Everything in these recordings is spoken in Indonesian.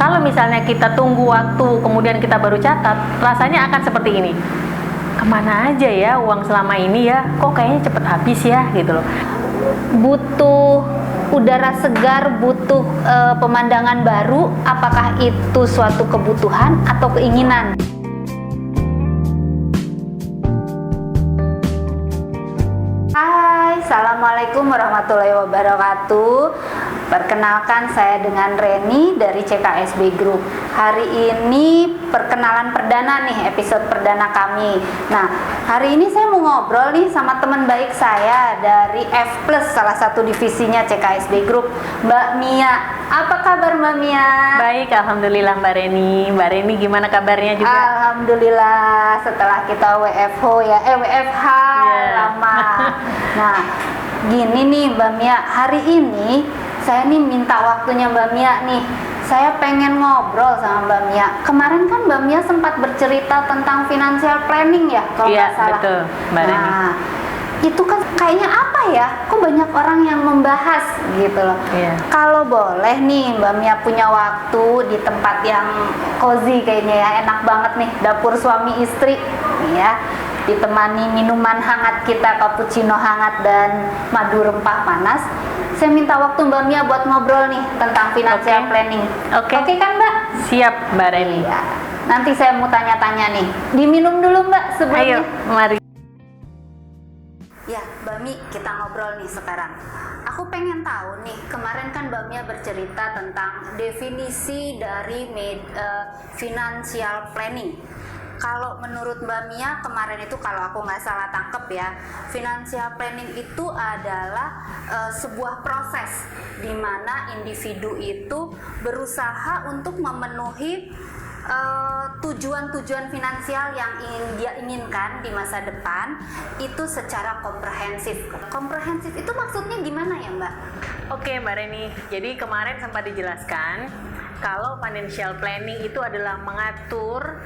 Kalau misalnya kita tunggu waktu, kemudian kita baru catat, rasanya akan seperti ini. Kemana aja ya uang selama ini ya? Kok kayaknya cepet habis ya gitu loh. Butuh udara segar, butuh pemandangan baru. Apakah itu suatu kebutuhan atau keinginan? Hai, Assalamualaikum warahmatullahi wabarakatuh. Perkenalkan, saya dengan Reni dari CKSB Group. Hari ini perkenalan perdana nih, episode perdana kami. Nah, hari ini saya mau ngobrol nih sama teman baik saya dari F+, salah satu divisinya CKSB Group, Mbak Mia. Apa kabar Mbak Mia? Baik, alhamdulillah Mbak Reni. Mbak Reni gimana kabarnya juga? Alhamdulillah, setelah kita WFH lama. Nah, gini nih Mbak Mia, hari ini saya nih minta waktunya Mbak Mia nih. Saya pengen ngobrol sama Mbak Mia. Kemarin kan Mbak Mia sempat bercerita tentang financial planning ya, kalau nggak salah. Iya, betul, Mbak Reni. Nah, itu kan kayaknya apa ya? Kok banyak orang yang membahas gitu loh. Iya. Kalau boleh nih Mbak Mia punya waktu di tempat yang cozy kayaknya ya, enak banget nih, dapur suami istri nih ya. Ditemani minuman hangat kita, cappuccino hangat dan madu rempah panas. Saya minta waktu Mbak Mia buat ngobrol nih tentang financial planning. Oke kan Mbak? Siap Mbak Reni. Iya. Nanti saya mau tanya-tanya nih. Diminum dulu Mbak sebelumnya. Ayo, mari. Ya, Mbak Mi, kita ngobrol nih sekarang. Aku pengen tahu nih, kemarin kan Mbak Mia bercerita tentang definisi dari financial planning. Kalau menurut Mbak Mia kemarin itu, kalau aku nggak salah tangkep ya, financial planning itu adalah sebuah proses di mana individu itu berusaha untuk memenuhi tujuan-tujuan finansial yang ingin dia inginkan di masa depan itu secara komprehensif. Komprehensif itu maksudnya gimana ya Mbak? Oke Mbak Reni, jadi kemarin sempat dijelaskan kalau financial planning itu adalah mengatur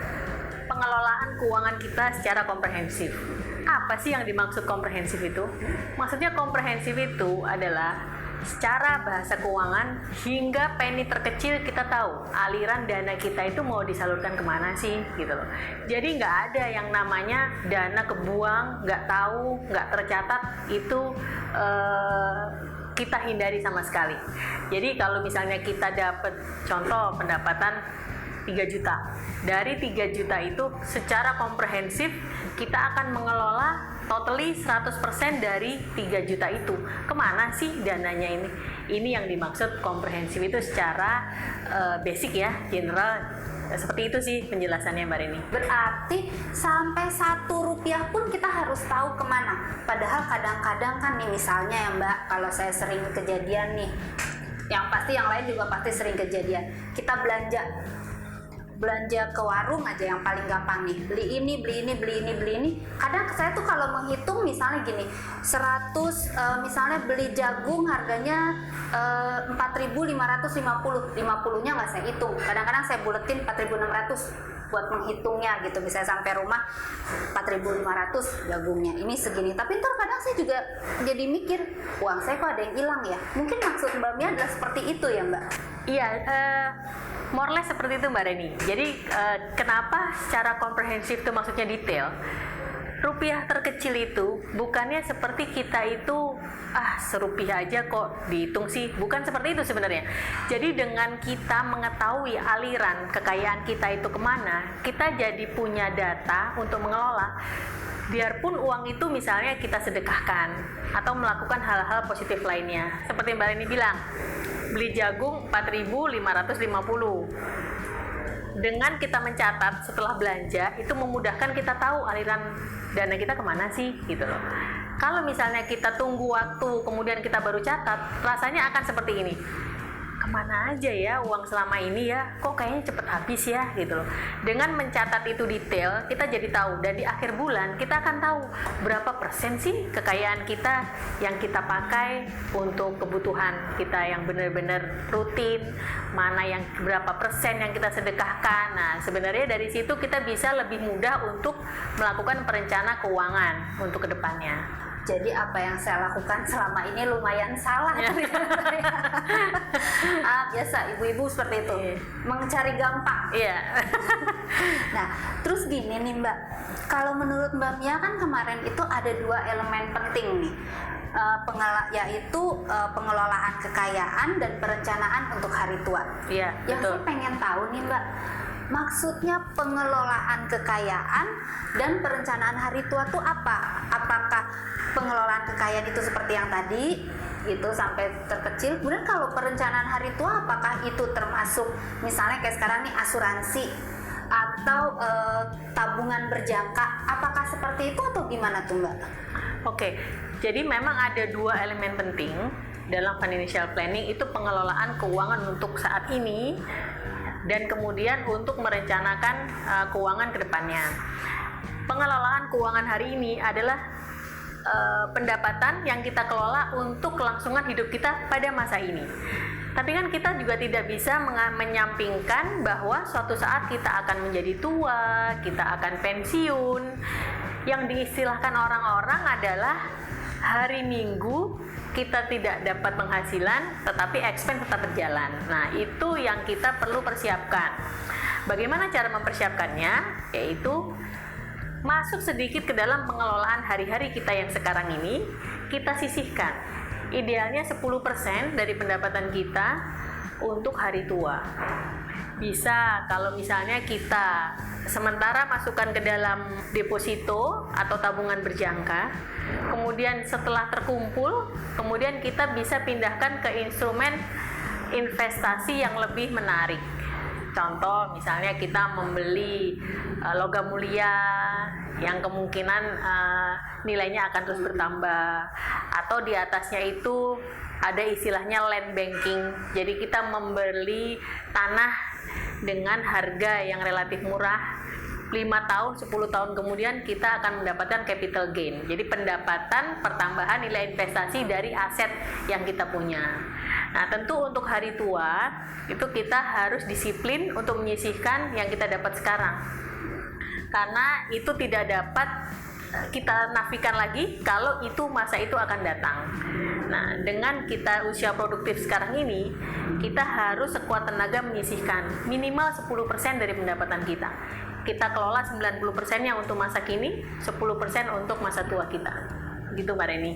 pengelolaan keuangan kita secara komprehensif. Apa sih yang dimaksud komprehensif itu? Maksudnya komprehensif itu adalah secara bahasa keuangan hingga penny terkecil kita tahu aliran dana kita itu mau disalurkan kemana sih gitu loh. Jadi nggak ada yang namanya dana kebuang, nggak tahu, nggak tercatat, itu kita hindari sama sekali. Jadi kalau misalnya kita dapat contoh pendapatan 3 juta. Dari 3 juta itu secara komprehensif kita akan mengelola totally 100% dari 3 juta itu. Kemana sih dananya ini? Ini yang dimaksud komprehensif itu secara basic ya, general. Seperti itu sih penjelasannya Mbak Reni. Berarti sampai 1 rupiah pun kita harus tahu kemana. Padahal kadang-kadang kan nih misalnya ya Mbak, kalau saya sering kejadian nih, yang pasti yang lain juga pasti sering kejadian. Kita belanja ke warung aja yang paling gampang nih, beli ini. Kadang saya tuh kalau menghitung misalnya gini, 100 misalnya beli jagung harganya 4.550, 50-nya nggak saya hitung, kadang-kadang saya buletin 4.600 buat menghitungnya gitu. Bisa sampai rumah 4.500 jagungnya ini segini, tapi ntar kadang saya juga jadi mikir, uang saya kok ada yang hilang ya. Mungkin maksud Mbak Mia adalah seperti itu ya Mbak? Iya, more or less seperti itu Mbak Reni. Jadi kenapa secara komprehensif itu maksudnya detail? Rupiah terkecil itu bukannya seperti kita itu serupiah aja kok dihitung sih, bukan seperti itu sebenarnya. Jadi dengan kita mengetahui aliran kekayaan kita itu kemana, kita jadi punya data untuk mengelola. Biarpun uang itu misalnya kita sedekahkan atau melakukan hal-hal positif lainnya, seperti Mbak Reni bilang, beli jagung 4.550. Dengan kita mencatat setelah belanja, itu memudahkan kita tahu aliran dana kita kemana sih gitu loh. Kalau misalnya kita tunggu waktu, kemudian kita baru catat, rasanya akan seperti ini. Kemana aja ya uang selama ini ya? Kok kayaknya cepet habis ya gitu loh. Dengan mencatat itu detail, kita jadi tahu, dan di akhir bulan kita akan tahu berapa persen sih kekayaan kita yang kita pakai untuk kebutuhan kita yang benar-benar rutin, mana yang berapa persen yang kita sedekahkan. Nah, sebenarnya dari situ kita bisa lebih mudah untuk melakukan perencanaan keuangan untuk kedepannya. Jadi apa yang saya lakukan selama ini lumayan salah ternyata ya. Biasa ibu-ibu seperti itu, mencari gampang. Iya. Nah, terus gini nih Mbak, kalau menurut Mbak Mia kan kemarin itu ada 2 elemen penting nih, yaitu pengelolaan kekayaan dan perencanaan untuk hari tua. Iya, Yang betul. saya pengen tahu nih Mbak, maksudnya pengelolaan kekayaan dan perencanaan hari tua itu apa? Apakah pengelolaan kekayaan itu seperti yang tadi gitu sampai terkecil? Kemudian kalau perencanaan hari tua apakah itu termasuk misalnya kayak sekarang nih asuransi atau tabungan berjangka? Apakah seperti itu atau gimana tuh Mbak? Oke, jadi memang ada 2 elemen penting dalam financial planning, itu pengelolaan keuangan untuk saat ini dan kemudian untuk merencanakan keuangan ke depannya. Pengelolaan keuangan hari ini adalah pendapatan yang kita kelola untuk kelangsungan hidup kita pada masa ini. Tapi kan kita juga tidak bisa menyampingkan bahwa suatu saat kita akan menjadi tua, kita akan pensiun. Yang diistilahkan orang-orang adalah hari Minggu kita tidak dapat penghasilan, tetapi expense tetap berjalan. Nah, itu yang kita perlu persiapkan. Bagaimana cara mempersiapkannya? Yaitu masuk sedikit ke dalam pengelolaan hari-hari kita yang sekarang ini, kita sisihkan. Idealnya 10% dari pendapatan kita untuk hari tua. Bisa kalau misalnya kita sementara masukkan ke dalam deposito atau tabungan berjangka, kemudian setelah terkumpul, kemudian kita bisa pindahkan ke instrumen investasi yang lebih menarik. Contoh misalnya kita membeli logam mulia yang kemungkinan nilainya akan terus bertambah, atau di atasnya itu ada istilahnya land banking. Jadi kita membeli tanah dengan harga yang relatif murah, 5 tahun, 10 tahun kemudian kita akan mendapatkan capital gain. Jadi pendapatan pertambahan nilai investasi dari aset yang kita punya. Nah, tentu untuk hari tua itu kita harus disiplin untuk menyisihkan yang kita dapat sekarang. Karena itu tidak dapat kita nafikan lagi kalau itu masa itu akan datang. Nah, dengan kita usia produktif sekarang ini, kita harus sekuat tenaga menyisihkan minimal 10% dari pendapatan kita. Kita kelola 90%-nya untuk masa kini, 10% untuk masa tua kita. Gitu Mbak Reni.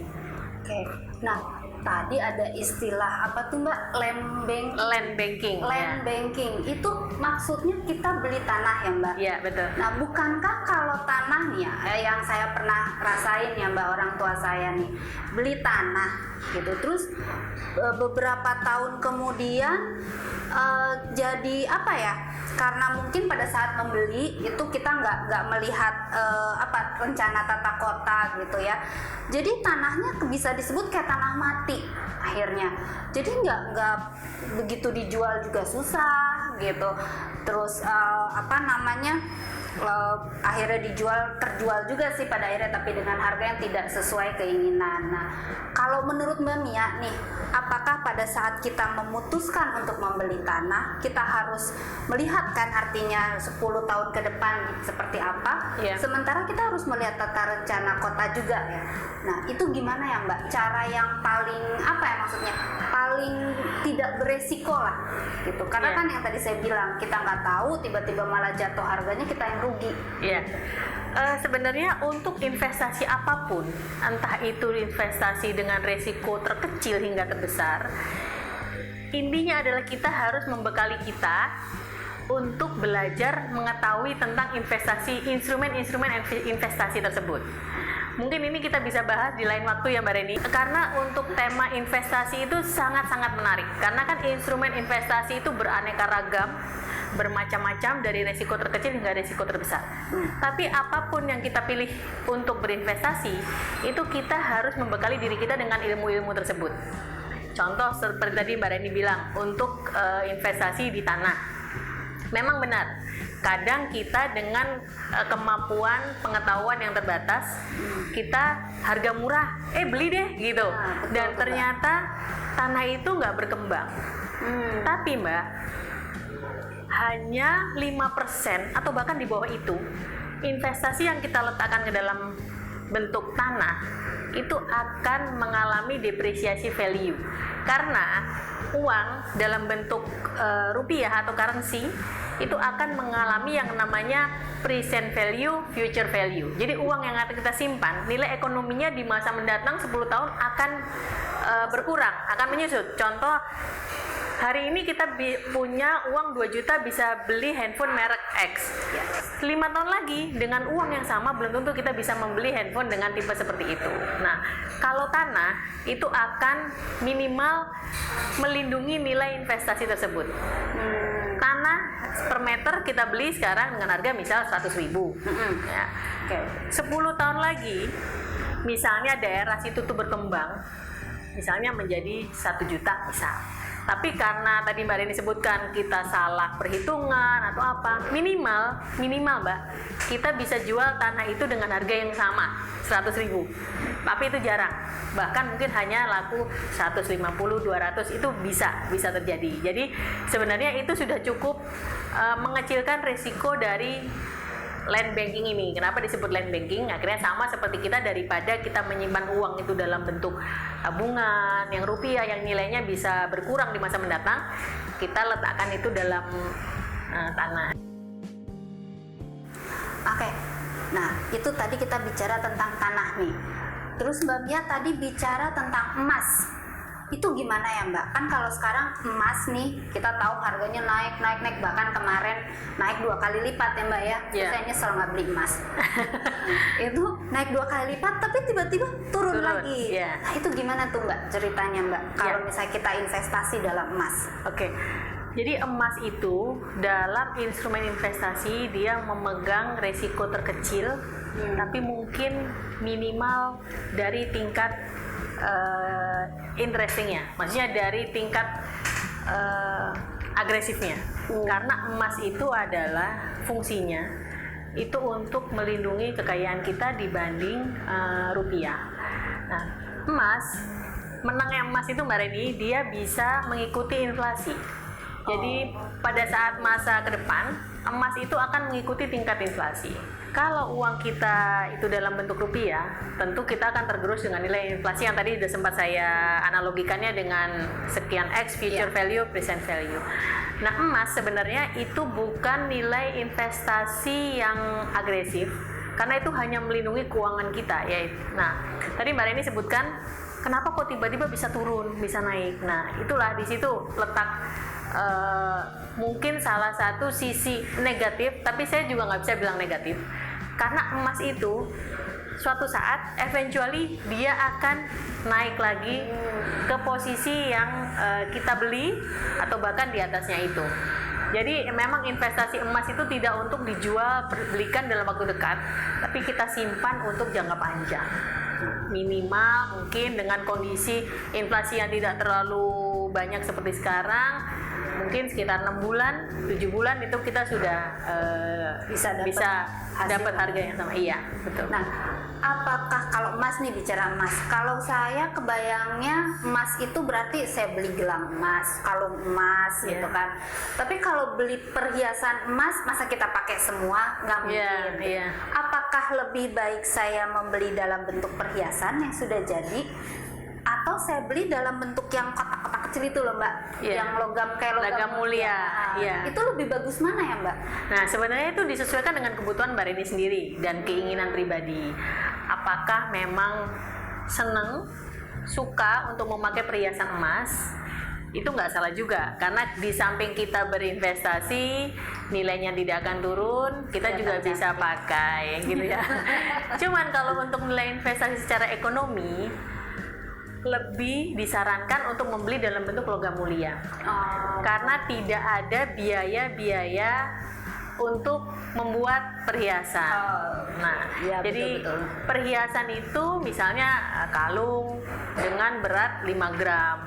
Oke. Nah, tadi ada istilah apa tuh Mbak? Land banking. Land banking itu maksudnya kita beli tanah ya Mbak? Iya, betul. Nah, bukankah kalau tanah nih ya, yang saya pernah rasain ya Mbak, orang tua saya nih beli tanah gitu, terus beberapa tahun kemudian jadi apa ya? Karena mungkin pada saat membeli itu kita nggak melihat rencana tata kota gitu ya. Jadi tanahnya bisa disebut kayak tanah mati akhirnya. Jadi nggak begitu dijual juga susah gitu. Terus akhirnya terjual juga sih pada akhirnya, tapi dengan harga yang tidak sesuai keinginan. Nah, kalau menurut Mbak Mia nih, apakah pada saat kita memutuskan untuk membeli tanah, kita harus melihat kan artinya 10 tahun ke depan seperti apa, sementara kita harus melihat tata rencana kota juga ya. Nah, itu gimana ya Mbak? Cara yang paling paling tidak beresiko lah gitu. Karena kan yang tadi saya bilang, kita nggak tahu tiba-tiba malah jatuh harganya, kita yang rugi. Iya. Sebenarnya untuk investasi apapun, entah itu investasi dengan resiko terkecil hingga terbesar, intinya adalah kita harus membekali kita untuk belajar mengetahui tentang instrumen-instrumen investasi tersebut. Mungkin ini kita bisa bahas di lain waktu ya Mbak Reni, karena untuk tema investasi itu sangat-sangat menarik, karena kan instrumen investasi itu beraneka ragam, bermacam-macam, dari resiko terkecil hingga resiko terbesar. Tapi apapun yang kita pilih untuk berinvestasi, itu kita harus membekali diri kita dengan ilmu-ilmu tersebut. Contoh seperti tadi Mbak Reni bilang, untuk investasi di tanah. Memang benar, kadang kita dengan kemampuan pengetahuan yang terbatas, kita harga murah, beli deh gitu. Betul, dan ternyata tanah itu nggak berkembang. Tapi Mbak, hanya 5% atau bahkan di bawah itu investasi yang kita letakkan ke dalam bentuk tanah itu akan mengalami depresiasi value karena uang dalam bentuk rupiah atau currency itu akan mengalami yang namanya present value, future value. Jadi uang yang akan kita simpan, nilai ekonominya di masa mendatang 10 tahun akan berkurang, akan menyusut. Contoh, hari ini kita punya uang 2 juta bisa beli handphone merek X. 5 tahun lagi dengan uang yang sama belum tentu kita bisa membeli handphone dengan tipe seperti itu. Nah, kalau tanah itu akan minimal melindungi nilai investasi tersebut. Tanah per meter kita beli sekarang dengan harga misal 100.000. Ya. 10 tahun lagi misalnya daerah situ tuh berkembang misalnya menjadi 1 juta misal. Tapi karena tadi Mbak Reni sebutkan kita salah perhitungan atau apa, minimal Mbak, kita bisa jual tanah itu dengan harga yang sama, 100.000. Tapi itu jarang. Bahkan mungkin hanya laku 150, 200 itu bisa terjadi. Jadi sebenarnya itu sudah cukup mengecilkan risiko dari land banking ini. Kenapa disebut land banking? Akhirnya sama seperti kita, daripada kita menyimpan uang itu dalam bentuk tabungan yang rupiah yang nilainya bisa berkurang di masa mendatang, kita letakkan itu dalam tanah. Oke. Nah, itu tadi kita bicara tentang tanah nih. Terus Mbak Mia tadi bicara tentang emas. Itu gimana ya Mbak? Kan kalau sekarang emas nih kita tahu harganya naik, bahkan kemarin naik 2 kali lipat ya Mbak ya. Saya nyesel nggak beli emas. Itu naik 2 kali lipat tapi tiba-tiba turun lagi. Nah itu gimana tuh Mbak ceritanya Mbak? Kalau misalnya kita investasi dalam emas. Oke. Jadi emas itu dalam instrumen investasi dia memegang resiko terkecil, tapi mungkin minimal dari tingkat interestingnya, maksudnya dari tingkat agresifnya. Karena emas itu adalah fungsinya itu untuk melindungi kekayaan kita dibanding rupiah. Nah, menangnya emas itu Mbak Reni, dia bisa mengikuti inflasi. Jadi pada saat masa ke depan emas itu akan mengikuti tingkat inflasi. Kalau uang kita itu dalam bentuk rupiah, tentu kita akan tergerus dengan nilai inflasi yang tadi sudah sempat saya analogikannya dengan sekian X, future value, present value. Nah, emas sebenarnya itu bukan nilai investasi yang agresif, karena itu hanya melindungi keuangan kita. Nah, tadi Mbak Reni sebutkan, kenapa kok tiba-tiba bisa turun, bisa naik. Nah, itulah di situ letak mungkin salah satu sisi negatif, tapi saya juga nggak bisa bilang negatif, karena emas itu suatu saat eventually dia akan naik lagi ke posisi yang kita beli atau bahkan di atasnya itu. Jadi memang investasi emas itu tidak untuk dijual belikan dalam waktu dekat, tapi kita simpan untuk jangka panjang. Minimal mungkin dengan kondisi inflasi yang tidak terlalu banyak seperti sekarang, mungkin sekitar 6 bulan, 7 bulan itu kita sudah bisa dapat harga yang sama. Iya, betul. Nah, apakah kalau emas nih, bicara emas, kalau saya kebayangnya emas itu berarti saya beli gelang emas, kalung emas gitu kan. Tapi kalau beli perhiasan emas, masa kita pakai semua? Nggak mungkin. Apakah lebih baik saya membeli dalam bentuk perhiasan yang sudah jadi, atau saya beli dalam bentuk yang kotak-kotak kecil itu loh Mbak, yang logam kayak logam mulia. Itu lebih bagus mana ya Mbak? Nah, sebenarnya itu disesuaikan dengan kebutuhan Mbak Reni sendiri dan keinginan pribadi. Apakah memang suka untuk memakai perhiasan emas? Itu nggak salah juga, karena di samping kita berinvestasi, nilainya tidak akan turun, kita juga bisa pakai gitu ya. Cuman kalau untuk nilai investasi secara ekonomi, lebih disarankan untuk membeli dalam bentuk logam mulia. Karena tidak ada biaya-biaya untuk membuat perhiasan. Jadi betul. Perhiasan itu misalnya kalung dengan berat 5 gram.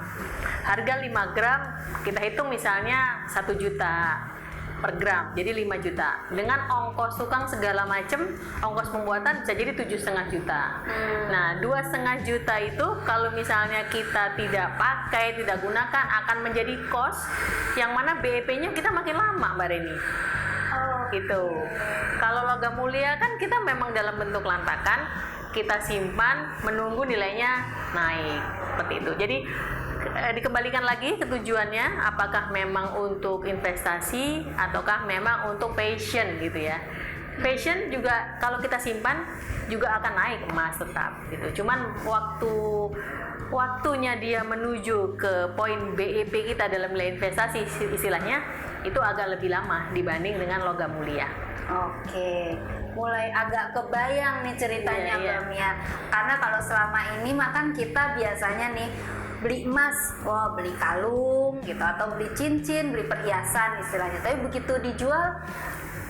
Harga 5 gram kita hitung misalnya 1 juta per gram, jadi 5 juta. Dengan ongkos tukang segala macam, ongkos pembuatan bisa jadi 7,5 juta. Nah, 2,5 juta itu kalau misalnya kita tidak pakai, tidak gunakan, akan menjadi cost yang mana BEP-nya kita makin lama, Mbak Reni. Gitu. Kalau logam mulia kan kita memang dalam bentuk lantakan, kita simpan menunggu nilainya naik seperti itu. Jadi dikembalikan lagi ke tujuannya, apakah memang untuk investasi ataukah memang untuk passion gitu ya. Passion juga kalau kita simpan juga akan naik emas tetap gitu. Cuman waktunya dia menuju ke poin BEP kita dalam nilai investasi istilahnya itu agak lebih lama dibanding dengan logam mulia. Oke, mulai agak kebayang nih ceritanya Mbak Mia. Karena kalau selama ini makan kita biasanya nih beli emas, beli kalung gitu, atau beli cincin, beli perhiasan istilahnya. Tapi begitu dijual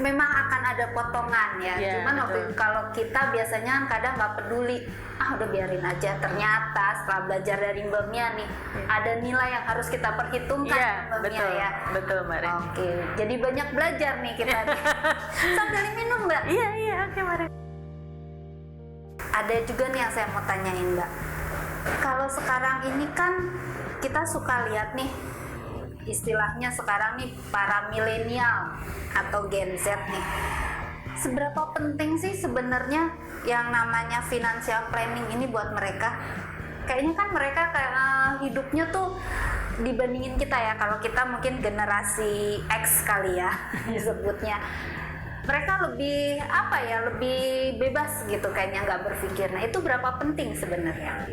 memang akan ada potongan ya. Cuman kalau kita biasanya kadang nggak peduli, udah biarin aja. Ternyata setelah belajar dari Mbak Mia nih, ada nilai yang harus kita perhitungkan Mbak Mia ya. Betul Mbak Ren. Oke, jadi banyak belajar nih kita nih. Sambil minum Mbak. Iya, oke Mbak. Ada juga nih yang saya mau tanyain Mbak. Kalau sekarang ini kan kita suka lihat nih, istilahnya sekarang nih para milenial atau Gen Z nih, seberapa penting sih sebenarnya yang namanya financial planning ini buat mereka? Kayaknya kan mereka hidupnya tuh dibandingin kita ya, kalau kita mungkin generasi X kali ya disebutnya, mereka lebih lebih bebas gitu kayaknya, nggak berpikir. Nah itu berapa penting sebenarnya?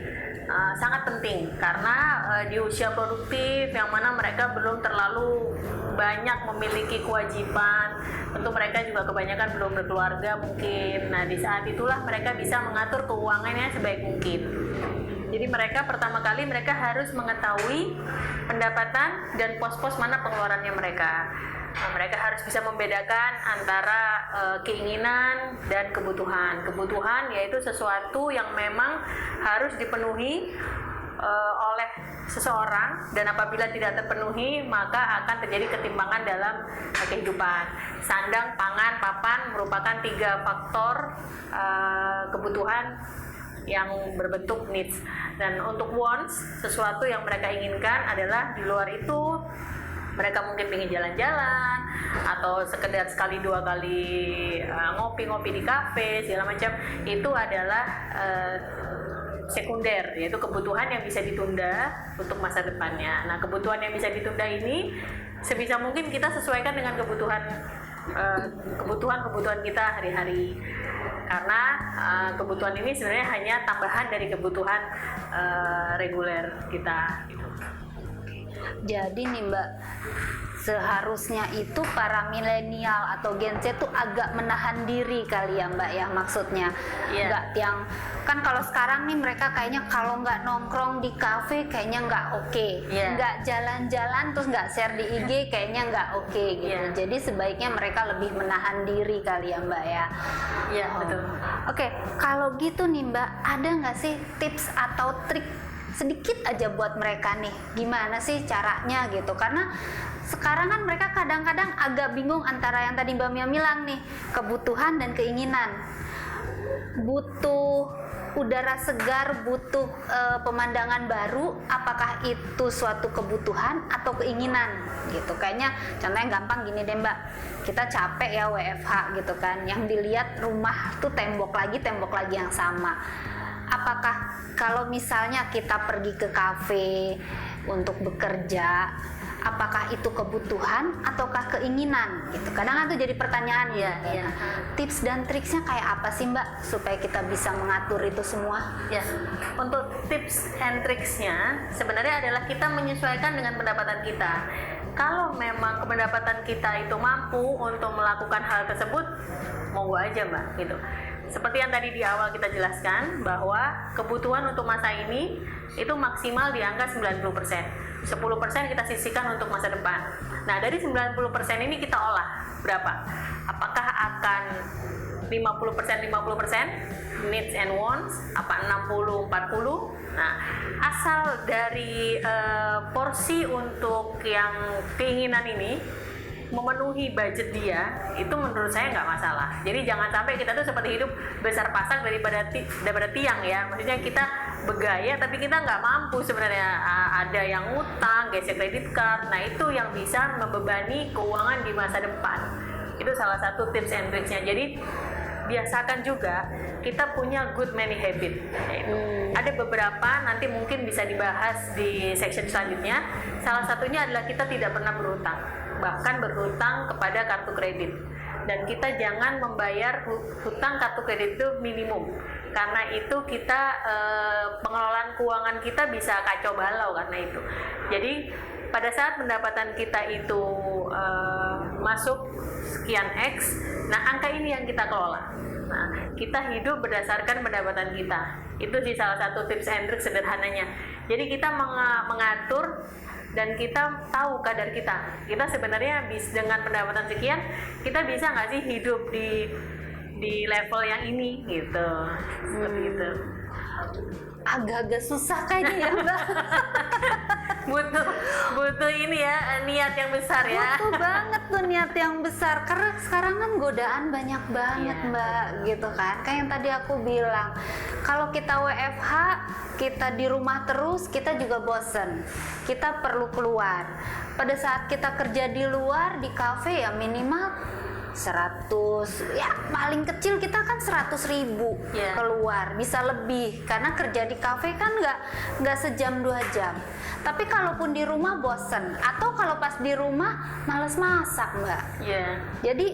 Sangat penting karena di usia produktif yang mana mereka belum terlalu banyak memiliki kewajiban, tentu mereka juga kebanyakan belum berkeluarga mungkin. Nah di saat itulah mereka bisa mengatur keuangannya sebaik mungkin. Jadi mereka pertama kali mereka harus mengetahui pendapatan dan pos-pos mana pengeluarannya mereka. Nah, mereka harus bisa membedakan antara keinginan dan kebutuhan. Kebutuhan yaitu sesuatu yang memang harus dipenuhi oleh seseorang, dan apabila tidak terpenuhi maka akan terjadi ketimpangan dalam kehidupan. Sandang, pangan, papan merupakan 3 faktor kebutuhan yang berbentuk needs. Dan untuk wants, sesuatu yang mereka inginkan adalah di luar itu mereka mungkin ingin jalan-jalan atau sekedar sekali 2 kali ngopi-ngopi di kafe segala macam, itu adalah sekunder, yaitu kebutuhan yang bisa ditunda untuk masa depannya. Nah kebutuhan yang bisa ditunda ini sebisa mungkin kita sesuaikan dengan kebutuhan kita hari-hari, karena kebutuhan ini sebenarnya hanya tambahan dari kebutuhan reguler kita gitu. Jadi nih Mbak, seharusnya itu para milenial atau Gen Z tuh agak menahan diri kali ya Mbak ya, maksudnya nggak yang kan kalau sekarang nih mereka kayaknya kalau nggak nongkrong di kafe kayaknya nggak oke, nggak jalan-jalan terus nggak share di IG kayaknya nggak oke gitu. Jadi sebaiknya mereka lebih menahan diri kali ya Mbak ya. Iya betul. Oke, kalau gitu nih Mbak, ada nggak sih tips atau trik sedikit aja buat mereka nih, gimana sih caranya gitu? Karena sekarang kan mereka kadang-kadang agak bingung antara yang tadi Mbak Mia bilang nih, kebutuhan dan keinginan. Butuh udara segar, butuh pemandangan baru, apakah itu suatu kebutuhan atau keinginan gitu? Kayaknya contohnya gampang gini deh Mbak, kita capek ya WFH gitu kan, yang dilihat rumah tuh tembok lagi yang sama. Apakah kalau misalnya kita pergi ke kafe untuk bekerja, apakah itu kebutuhan ataukah keinginan gitu? Kadang kan tuh jadi pertanyaan gitu. Tips dan triksnya kayak apa sih Mbak supaya kita bisa mengatur itu semua? Ya, untuk tips and triksnya sebenarnya adalah kita menyesuaikan dengan pendapatan kita. Kalau memang pendapatan kita itu mampu untuk melakukan hal tersebut, monggo aja Mbak gitu. Seperti yang tadi di awal kita jelaskan bahwa kebutuhan untuk masa ini itu maksimal di angka 90%. 10% kita sisihkan untuk masa depan. Nah, dari 90% ini kita olah berapa? Apakah akan 50% needs and wants, apa 60-40? Nah, asal dari porsi untuk yang keinginan ini memenuhi budget dia, itu menurut saya nggak masalah. Jadi jangan sampai kita tuh seperti hidup besar pasak daripada tiang ya. Maksudnya kita bergaya tapi kita nggak mampu sebenarnya. Ada yang utang, gesek kredit card. Nah itu yang bisa membebani keuangan di masa depan. Itu salah satu tips and tricksnya. Jadi biasakan juga kita punya good money habit. Ada beberapa, nanti mungkin bisa dibahas di section selanjutnya. Salah satunya adalah kita tidak pernah berhutang, bahkan berhutang kepada kartu kredit. Dan kita jangan membayar hutang kartu kredit itu minimum, karena itu kita pengelolaan keuangan kita bisa kacau balau karena itu. Jadi pada saat pendapatan kita itu masuk sekian X, nah angka ini yang kita kelola. Nah, kita hidup berdasarkan pendapatan kita. Itu sih salah satu tips and trik sederhananya. Jadi kita mengatur dan kita tahu kadar kita. Kita sebenarnya dengan pendapatan sekian, kita bisa nggak sih hidup di level yang ini gitu. Seperti itu. Agak-agak susah kayaknya ya Mbak. butuh ini ya, niat yang besar ya. Butuh banget tuh niat yang besar, karena sekarang kan godaan banyak banget Mbak, gitu kan. Kayak yang tadi aku bilang, kalau kita WFH, kita di rumah terus, kita juga bosen. Kita perlu keluar. Pada saat kita kerja di luar, di kafe ya minimal 100, ya paling kecil kita kan 100.000 keluar, bisa lebih karena kerja di kafe kan nggak sejam 2 jam. Tapi kalaupun di rumah bosen, atau kalau pas di rumah males masak Mbak, jadi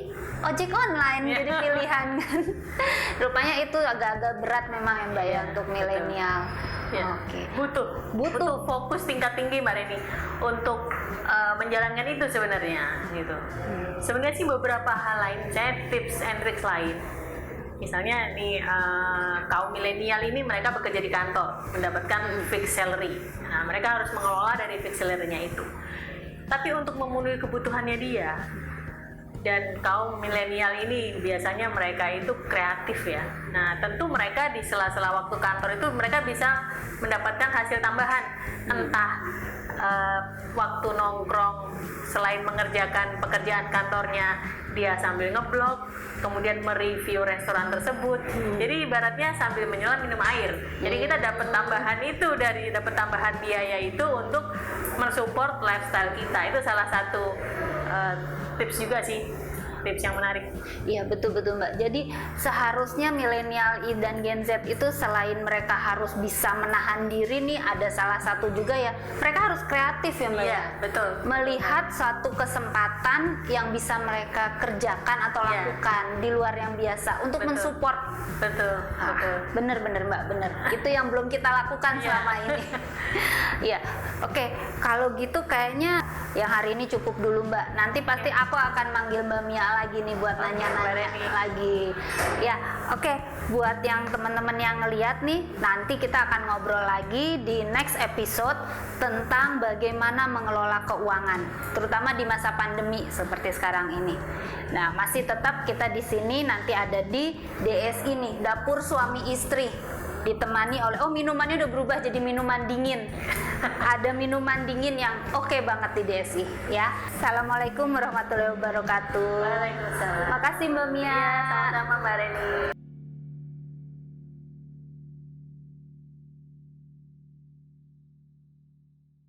ojek online jadi pilihan kan. Rupanya itu agak-agak berat memang ya Mbak ya untuk milenial. Oke. Butuh fokus tingkat tinggi Mbak Reni untuk menjalankan itu sebenarnya gitu. Sebenarnya sih beberapa hal lain, saya tips and tricks lain. Misalnya nih kaum milenial ini mereka bekerja di kantor, mendapatkan fixed salary. Nah, mereka harus mengelola dari fixed salary-nya itu. Tapi untuk memenuhi kebutuhannya dia, dan kaum milenial ini biasanya mereka itu kreatif ya. Nah, tentu mereka di sela-sela waktu kantor itu mereka bisa mendapatkan hasil tambahan, entah waktu nongkrong selain mengerjakan pekerjaan kantornya, dia sambil ngeblog, kemudian mereview restoran tersebut. Jadi ibaratnya sambil menyelam minum air. Jadi kita dapat tambahan itu, dapat tambahan biaya itu untuk mensupport lifestyle kita. Itu salah satu tips juga sih, tips yang menarik. Iya betul-betul Mbak. Jadi seharusnya milenial dan Gen Z itu selain mereka harus bisa menahan diri nih, ada salah satu juga ya, mereka harus kreatif ya Mbak. Iya betul. Melihat suatu kesempatan yang bisa mereka kerjakan atau lakukan di luar yang biasa untuk mensupport. Betul. Bener Mbak, bener. Itu yang belum kita lakukan selama ini. Iya. Oke, kalau gitu kayaknya yang hari ini cukup dulu Mbak. Nanti pasti aku akan manggil Mbak Mia lagi nih buat nanya-nanya lagi. Ya, oke. Buat yang teman-teman yang ngeliat nih, nanti kita akan ngobrol lagi di next episode tentang bagaimana mengelola keuangan, terutama di masa pandemi seperti sekarang ini. Nah, masih tetap kita di sini, nanti ada di DSI nih, dapur suami istri, ditemani oleh minumannya udah berubah jadi minuman dingin. Ada minuman dingin yang oke banget di DSI ya. Assalamualaikum warahmatullahi wabarakatuh. Waalaikumsalam. Makasih Mbak Mia. Sama-sama Mbak Reni.